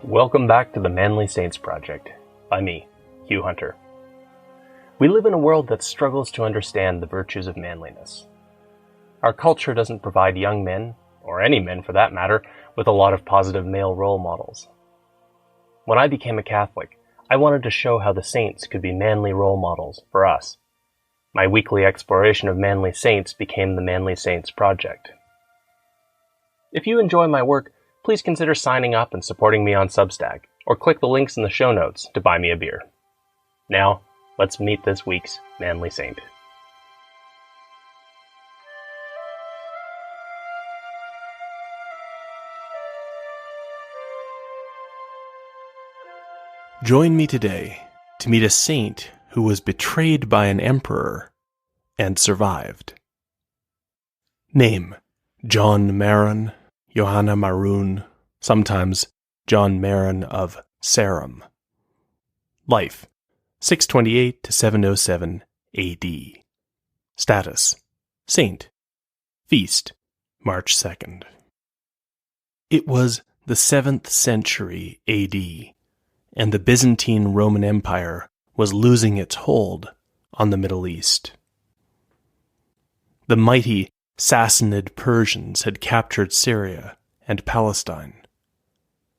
Welcome back to the Manly Saints Project, by me, Hugh Hunter. We live in a world that struggles to understand the virtues of manliness. Our culture doesn't provide young men, or any men for that matter, with a lot of positive male role models. When I became a Catholic, I wanted to show how the saints could be manly role models for us. My weekly exploration of manly saints became the Manly Saints Project. If you enjoy my work, please consider signing up and supporting me on Substack, or click the links in the show notes to buy me a beer. Now, let's meet this week's Manly Saint. Join me today to meet a saint who was betrayed by an emperor and survived. Name: John Maron, Johanna Maroon, sometimes John Maron of Sarum. Life: 628 to 707 A.D. Status: Saint. Feast: March 2nd. It was the 7th century A.D., and the Byzantine Roman Empire was losing its hold on the Middle East. The mighty Sassanid Persians had captured Syria and Palestine.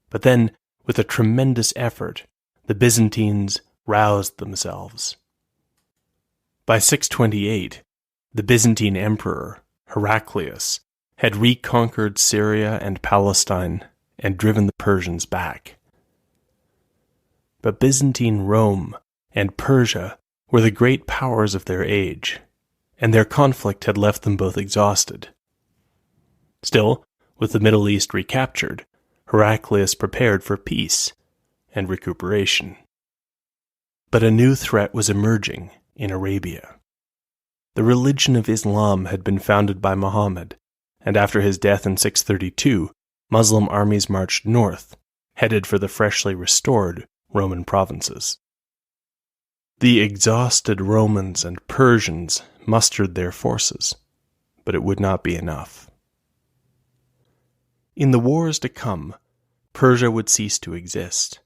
But then, with a tremendous effort, the Byzantines roused themselves. By 628, the Byzantine Emperor, Heraclius, had reconquered Syria and Palestine and driven the Persians back. But Byzantine Rome and Persia were the great powers of their age, and their conflict had left them both exhausted. Still, with the Middle East recaptured, Heraclius prepared for peace and recuperation. But a new threat was emerging in Arabia. The religion of Islam had been founded by Muhammad, and after his death in 632, Muslim armies marched north, headed for the freshly restored Roman provinces. The exhausted Romans and Persians mustered their forces, but it would not be enough. In the wars to come, Persia would cease to exist.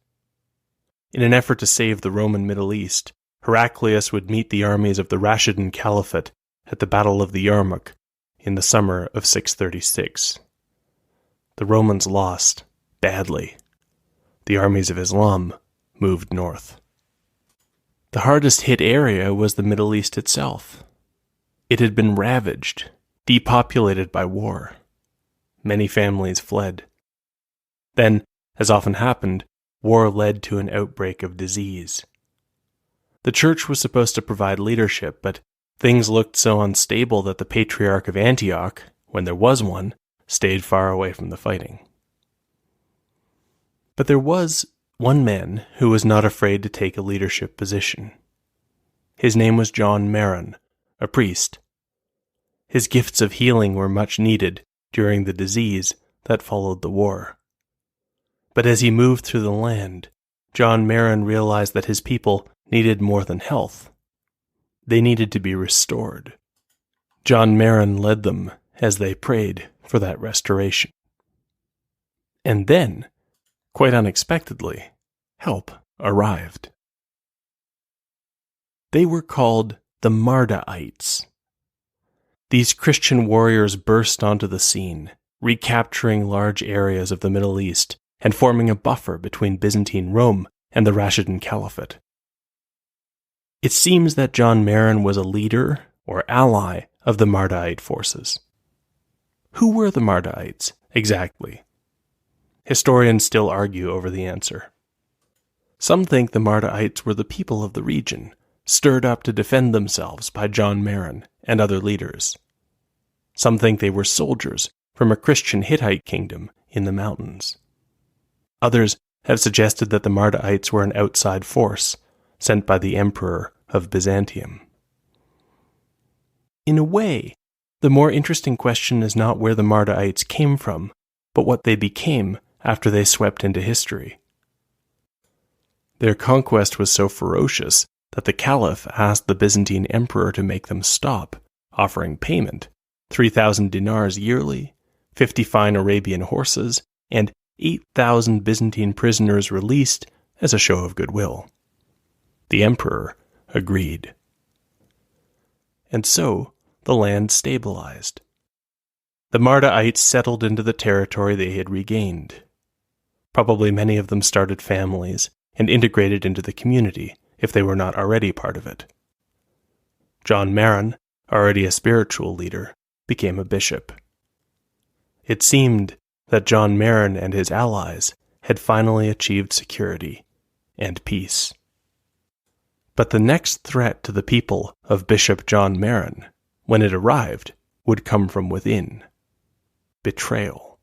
In an effort to save the Roman Middle East, Heraclius would meet the armies of the Rashidun Caliphate at the Battle of the Yarmouk in the summer of 636. The Romans lost badly. The armies of Islam moved north. The hardest hit area was the Middle East itself. It had been ravaged, depopulated by war. Many families fled. Then, as often happened, war led to an outbreak of disease. The church was supposed to provide leadership, but things looked so unstable that the Patriarch of Antioch, when there was one, stayed far away from the fighting. But there was one man who was not afraid to take a leadership position. His name was John Maron, a priest. His gifts of healing were much needed during the disease that followed the war. But as he moved through the land, John Maron realized that his people needed more than health. They needed to be restored. John Maron led them as they prayed for that restoration. And then, quite unexpectedly, help arrived. They were called the Mardaites. These Christian warriors burst onto the scene, recapturing large areas of the Middle East and forming a buffer between Byzantine Rome and the Rashidun Caliphate. It seems that John Maron was a leader or ally of the Mardaite forces. Who were the Mardaites exactly? Historians still argue over the answer. Some think the Mardaites were the people of the region, stirred up to defend themselves by John Maron and other leaders. Some think they were soldiers from a Christian Hittite kingdom in the mountains. Others have suggested that the Mardaites were an outside force sent by the Emperor of Byzantium. In a way, the more interesting question is not where the Mardaites came from, but what they became after they swept into history. Their conquest was so ferocious that the Caliph asked the Byzantine emperor to make them stop, offering payment, 3,000 dinars yearly, 50 fine Arabian horses, and 8,000 Byzantine prisoners released as a show of goodwill. The emperor agreed. And so the land stabilized. The Mardaites settled into the territory they had regained. Probably many of them started families and integrated into the community if they were not already part of it. John Maron, already a spiritual leader, became a bishop. It seemed that John Maron and his allies had finally achieved security and peace. But the next threat to the people of Bishop John Maron, when it arrived, would come from within: betrayal.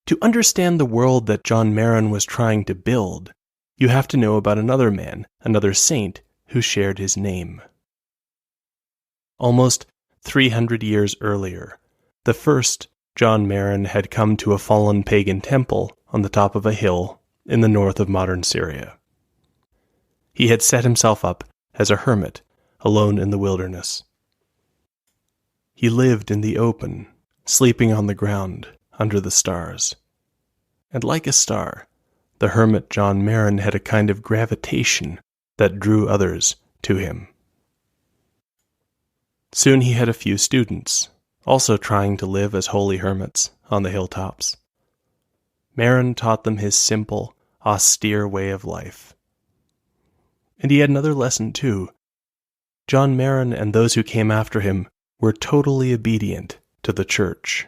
To understand the world that John Maron was trying to build, you have to know about another man, another saint, who shared his name. Almost 300 years earlier, the first John Maron had come to a fallen pagan temple on the top of a hill in the north of modern Syria. He had set himself up as a hermit, alone in the wilderness. He lived in the open, sleeping on the ground under the stars. And like a star, the hermit John Maron had a kind of gravitation that drew others to him. Soon he had a few students, also trying to live as holy hermits on the hilltops. Maron taught them his simple, austere way of life. And he had another lesson too. John Maron and those who came after him were totally obedient to the church.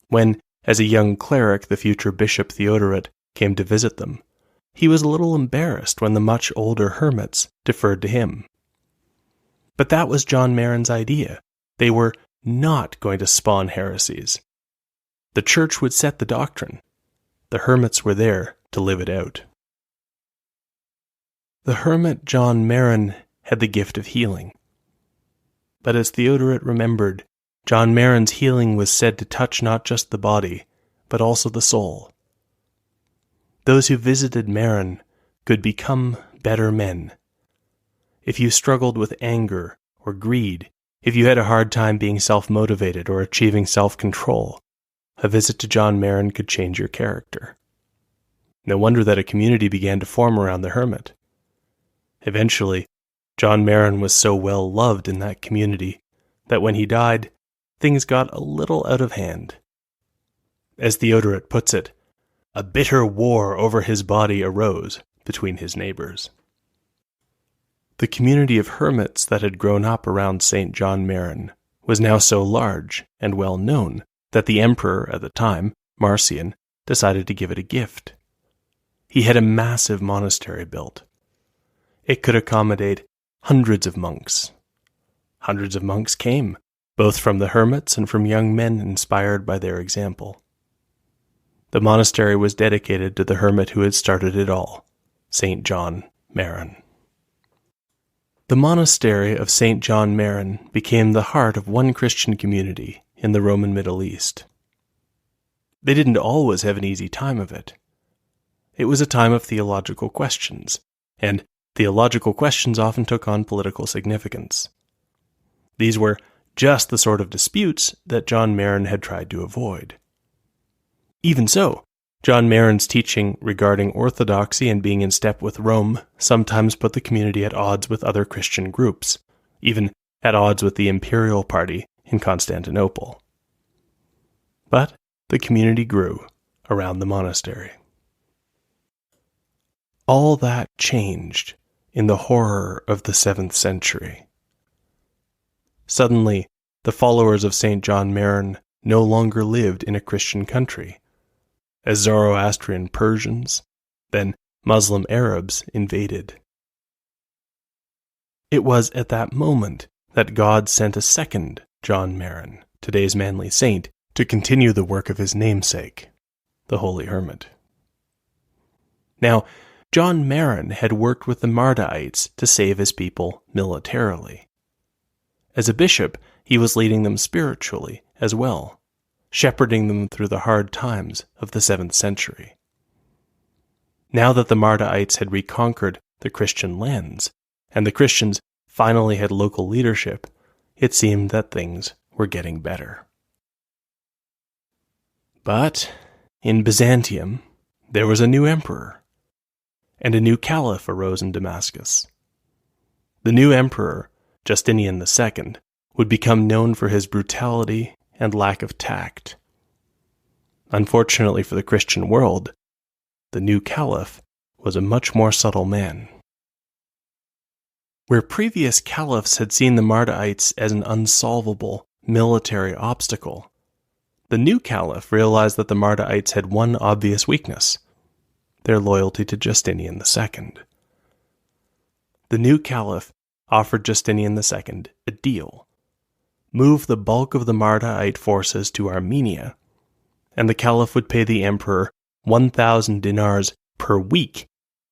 When, as a young cleric, the future Bishop Theodoret came to visit them, he was a little embarrassed when the much older hermits deferred to him. But that was John Maron's idea. They were not going to spawn heresies. The church would set the doctrine. The hermits were there to live it out. The hermit John Maron had the gift of healing. But as Theodoret remembered, John Maron's healing was said to touch not just the body, but also the soul. Those who visited Maron could become better men. If you struggled with anger or greed, if you had a hard time being self-motivated or achieving self-control, a visit to John Maron could change your character. No wonder that a community began to form around the hermit. Eventually, John Maron was so well loved in that community that when he died, things got a little out of hand. As Theodoret puts it, a bitter war over his body arose between his neighbors. The community of hermits that had grown up around Saint John Maron was now so large and well known that the emperor at the time, Marcian, decided to give it a gift. He had a massive monastery built. It could accommodate hundreds of monks. Hundreds of monks came, both from the hermits and from young men inspired by their example. The monastery was dedicated to the hermit who had started it all, Saint John Maron. The monastery of Saint John Maron became the heart of one Christian community in the Roman Middle East. They didn't always have an easy time of it. It was a time of theological questions, and theological questions often took on political significance. These were just the sort of disputes that John Maron had tried to avoid. Even so, John Maron's teaching regarding orthodoxy and being in step with Rome sometimes put the community at odds with other Christian groups, even at odds with the Imperial party in Constantinople. But the community grew around the monastery. All that changed in the horror of the 7th century. Suddenly, the followers of Saint John Maron no longer lived in a Christian country, as Zoroastrian Persians, then Muslim Arabs invaded. It was at that moment that God sent a second John Maron, today's manly saint, to continue the work of his namesake, the Holy Hermit. Now, John Maron had worked with the Mardaites to save his people militarily. As a bishop, he was leading them spiritually as well, shepherding them through the hard times of the 7th century. Now that the Mardaites had reconquered the Christian lands, and the Christians finally had local leadership, it seemed that things were getting better. But in Byzantium, there was a new emperor, and a new caliph arose in Damascus. The new emperor, Justinian II, would become known for his brutality and lack of tact. Unfortunately for the Christian world, the new caliph was a much more subtle man. Where previous caliphs had seen the Mardaites as an unsolvable military obstacle, the new caliph realized that the Mardaites had one obvious weakness: their loyalty to Justinian II. The new caliph offered Justinian II a deal: move the bulk of the Mardaite forces to Armenia, and the caliph would pay the emperor 1,000 dinars per week,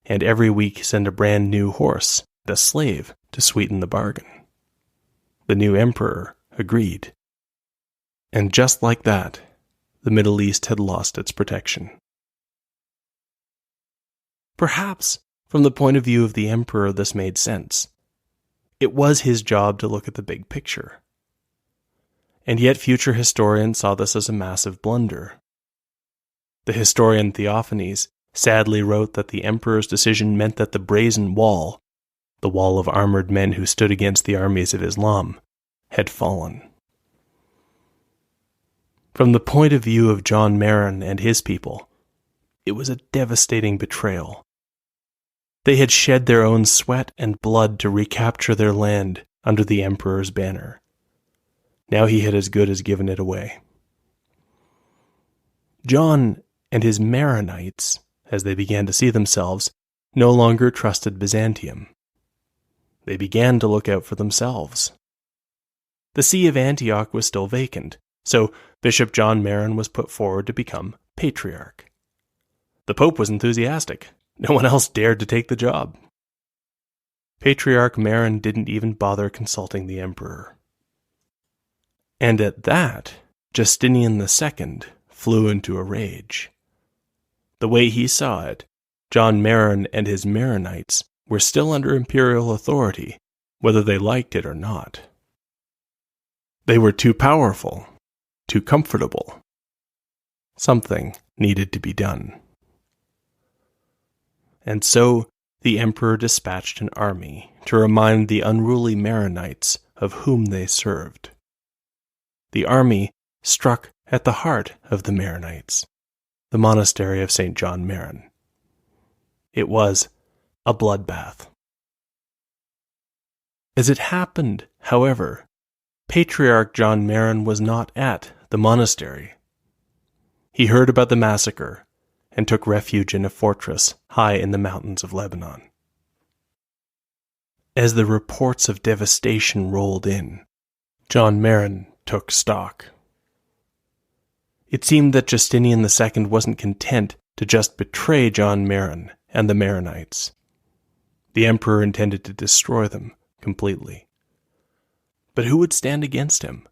and every week send a brand new horse, a slave, to sweeten the bargain. The new emperor agreed. And just like that, the Middle East had lost its protection. Perhaps, from the point of view of the emperor, this made sense. It was his job to look at the big picture. And yet future historians saw this as a massive blunder. The historian Theophanes sadly wrote that the emperor's decision meant that the brazen wall, the wall of armored men who stood against the armies of Islam, had fallen. From the point of view of John Maron and his people, it was a devastating betrayal. They had shed their own sweat and blood to recapture their land under the emperor's banner. Now he had as good as given it away. John and his Maronites, as they began to see themselves, no longer trusted Byzantium. They began to look out for themselves. The See of Antioch was still vacant, so Bishop John Maron was put forward to become Patriarch. The Pope was enthusiastic. No one else dared to take the job. Patriarch Maron didn't even bother consulting the emperor. And at that, Justinian II flew into a rage. The way he saw it, John Maron and his Maronites were still under imperial authority, whether they liked it or not. They were too powerful, too comfortable. Something needed to be done. And so the emperor dispatched an army to remind the unruly Maronites of whom they served. The army struck at the heart of the Maronites, the monastery of Saint John Maron. It was a bloodbath. As it happened, however, Patriarch John Maron was not at the monastery. He heard about the massacre and took refuge in a fortress high in the mountains of Lebanon. As the reports of devastation rolled in, John Maron took stock. It seemed that Justinian II wasn't content to just betray John Maron and the Maronites. The emperor intended to destroy them completely. But who would stand against him?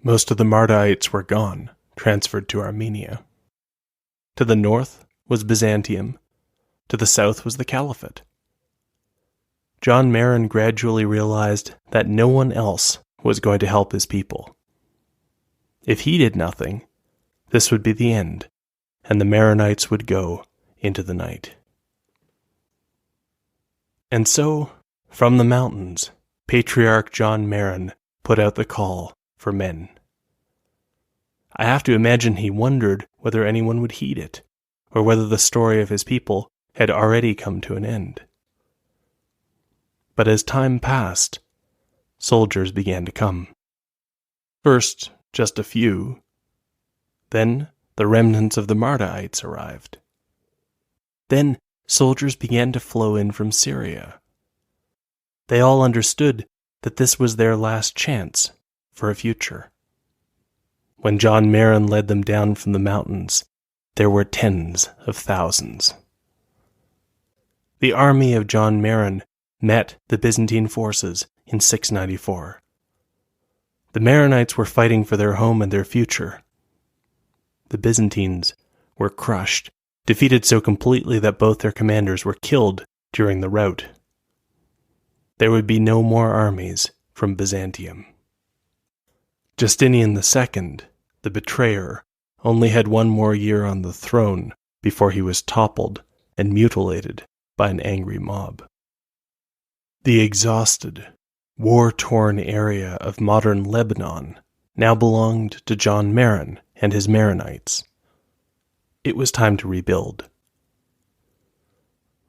Most of the Mardaites were gone, transferred to Armenia. To the north was Byzantium. To the south was the Caliphate. John Maron gradually realized that no one else was going to help his people. If he did nothing, this would be the end, and the Maronites would go into the night. And so, from the mountains, Patriarch John Maron put out the call for men. I have to imagine he wondered whether anyone would heed it, or whether the story of his people had already come to an end. But as time passed, soldiers began to come. First, just a few. Then, the remnants of the Mardaites arrived. Then, soldiers began to flow in from Syria. They all understood that this was their last chance for a future. When John Maron led them down from the mountains, there were tens of thousands. the army of John Maron met the Byzantine forces in 694. The Maronites were fighting for their home and their future. The Byzantines were crushed, defeated so completely that both their commanders were killed during the rout. There would be no more armies from Byzantium. Justinian II, the betrayer, only had one more year on the throne before he was toppled and mutilated by an angry mob. The exhausted, war-torn area of modern Lebanon now belonged to John Maron and his Maronites. It was time to rebuild.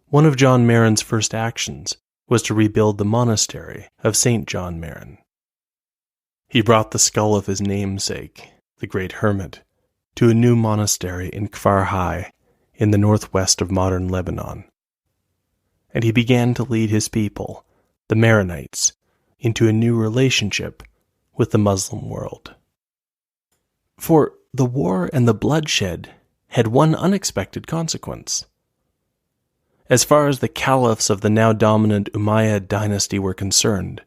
One of John Maron's first actions was to rebuild the monastery of Saint John Maron. He brought the skull of his namesake, the great hermit, to a new monastery in Kfar Hai, in the northwest of modern Lebanon. And he began to lead his people, the Maronites, into a new relationship with the Muslim world. For the war and the bloodshed had one unexpected consequence. As far as the caliphs of the now dominant Umayyad dynasty were concerned,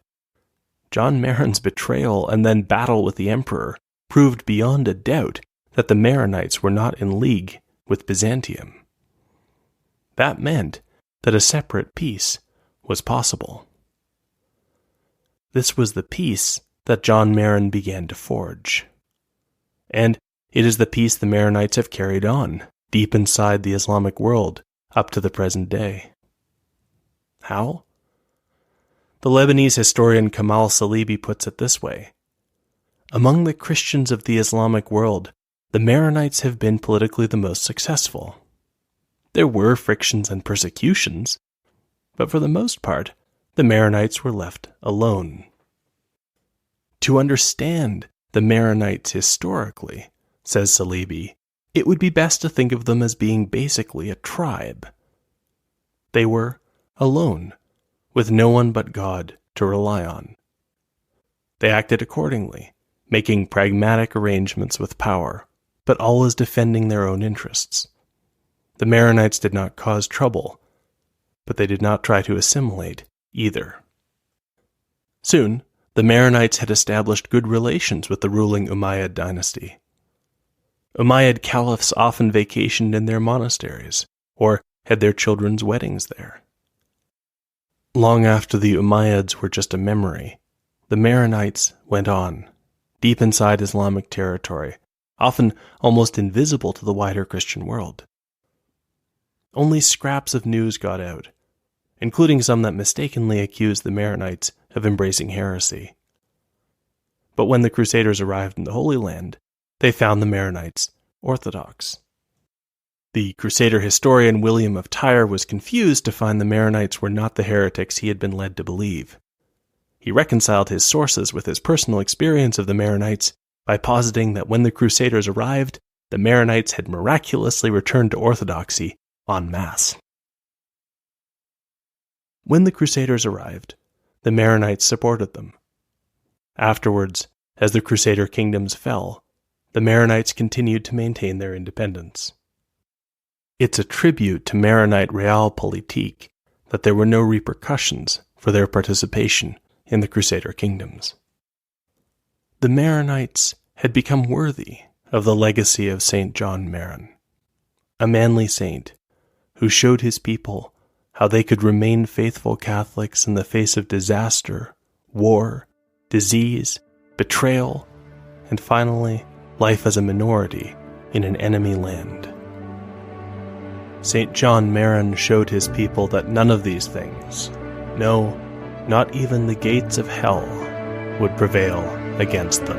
John Maron's betrayal and then battle with the emperor proved beyond a doubt that the Maronites were not in league with Byzantium. That meant that a separate peace was possible. This was the peace that John Maron began to forge. And it is the peace the Maronites have carried on, deep inside the Islamic world, up to the present day. How? The Lebanese historian Kamal Salibi puts it this way: among the Christians of the Islamic world, the Maronites have been politically the most successful. There were frictions and persecutions, but for the most part, the Maronites were left alone. To understand the Maronites historically, says Salibi, it would be best to think of them as being basically a tribe. They were alone, with no one but God to rely on. They acted accordingly, making pragmatic arrangements with power, but always defending their own interests. The Maronites did not cause trouble, but they did not try to assimilate either. Soon, the Maronites had established good relations with the ruling Umayyad dynasty. Umayyad caliphs often vacationed in their monasteries, or had their children's weddings there. Long after the Umayyads were just a memory, the Maronites went on, deep inside Islamic territory, often almost invisible to the wider Christian world. Only scraps of news got out, including some that mistakenly accused the Maronites of embracing heresy. But when the Crusaders arrived in the Holy Land, they found the Maronites orthodox. The Crusader historian William of Tyre was confused to find the Maronites were not the heretics he had been led to believe. He reconciled his sources with his personal experience of the Maronites by positing that when the Crusaders arrived, the Maronites had miraculously returned to orthodoxy en masse. When the Crusaders arrived, the Maronites supported them. Afterwards, as the Crusader kingdoms fell, the Maronites continued to maintain their independence. It's a tribute to Maronite realpolitik that there were no repercussions for their participation in the Crusader kingdoms. The Maronites had become worthy of the legacy of Saint John Maron, a manly saint who showed his people how they could remain faithful Catholics in the face of disaster, war, disease, betrayal, and finally, life as a minority in an enemy land. Saint John Maron showed his people that none of these things, no, not even the gates of hell, would prevail against them.